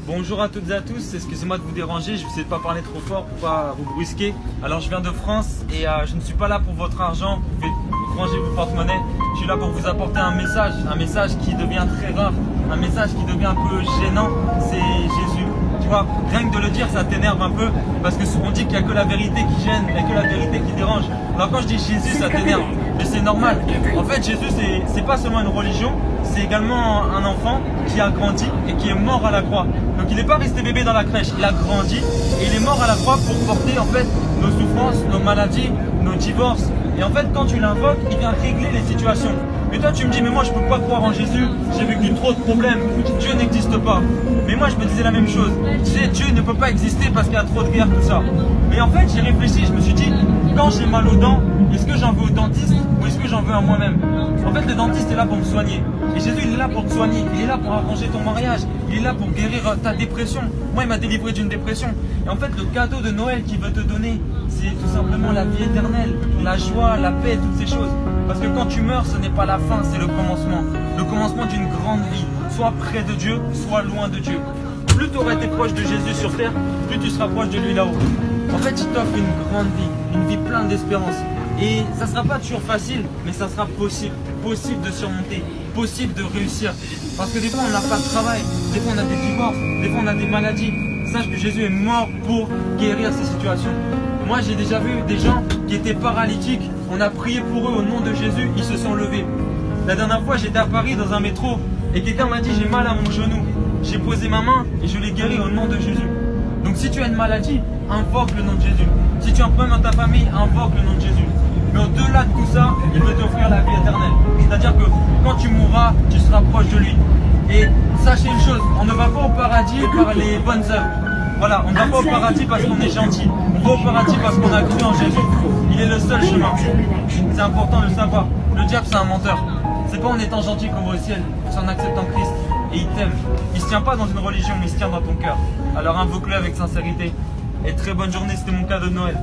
Bonjour à toutes et à tous, excusez-moi de vous déranger, je vais essayer de ne pas parler trop fort pour pas vous brusquer. Alors je viens de France et je ne suis pas là pour votre argent, vous pouvez ranger vos porte-monnaie. Je suis là pour vous apporter un message qui devient très rare, un message qui devient un peu gênant, c'est Jésus. Tu vois, rien que de le dire ça t'énerve un peu parce que on dit qu'il n'y a que la vérité qui gêne, il n'y a que la vérité qui dérange. Alors quand je dis Jésus ça t'énerve, mais c'est normal. En fait Jésus c'est pas seulement une religion, c'est également un enfant qui a grandi et qui est mort à la croix. Donc il n'est pas resté bébé dans la crèche, il a grandi et il est mort à la croix pour porter en fait nos souffrances, nos maladies, nos divorces. Et en fait quand tu l'invoques, il vient régler les situations. Mais toi tu me dis mais moi je peux pas croire en Jésus, j'ai vécu trop de problèmes, Dieu n'existe pas. Mais moi je me disais la même chose, je disais Dieu ne peut pas exister parce qu'il y a trop de guerre, tout ça. Mais en fait j'ai réfléchi, je me suis dit quand j'ai mal aux dents, est-ce que j'en veux au dentiste ou est-ce que j'en veux à moi-même? En fait le dentiste est là pour me soigner. Et Jésus il est là pour te soigner, il est là pour arranger ton mariage, il est là pour guérir ta dépression. Moi il m'a délivré d'une dépression. Et en fait le cadeau de Noël qu'il veut te donner, c'est tout simplement la vie éternelle, la joie, la paix, toutes ces choses. Parce que quand tu meurs, ce n'est pas la fin, c'est le commencement d'une grande vie, soit près de Dieu, soit loin de Dieu. Plus tu auras été proche de Jésus sur terre, plus tu seras proche de lui là-haut. En fait, il t'offre une vie pleine d'espérance. Et ça ne sera pas toujours facile, mais ça sera possible de surmonter, possible de réussir. Parce que des fois, on n'a pas de travail, des fois, on a des divorces, des fois, on a des maladies. Sache que Jésus est mort pour guérir ces situations. Moi, j'ai déjà vu des gens qui étaient paralytiques. On a prié pour eux au nom de Jésus, ils se sont levés. La dernière fois, j'étais à Paris dans un métro et quelqu'un m'a dit j'ai mal à mon genou. J'ai posé ma main et je l'ai guéri au nom de Jésus. Donc si tu as une maladie, invoque le nom de Jésus. Si tu as un problème dans ta famille, invoque le nom de Jésus. Mais au-delà de tout ça, il veut t'offrir la vie éternelle. C'est-à-dire que quand tu mourras, tu seras proche de lui. Et sachez une chose, on ne va pas au paradis par les bonnes œuvres. Voilà, on ne va pas au paradis parce qu'on est gentil. On va au paradis parce qu'on a cru en Jésus. Il est le seul chemin. C'est important de le savoir. Le diable, c'est un menteur. C'est pas en étant gentil qu'on va au ciel, c'est en acceptant Christ. Et il t'aime. Il se tient pas dans une religion, mais il se tient dans ton cœur. Alors invoque-le avec sincérité. Et très bonne journée, c'était mon cadeau de Noël.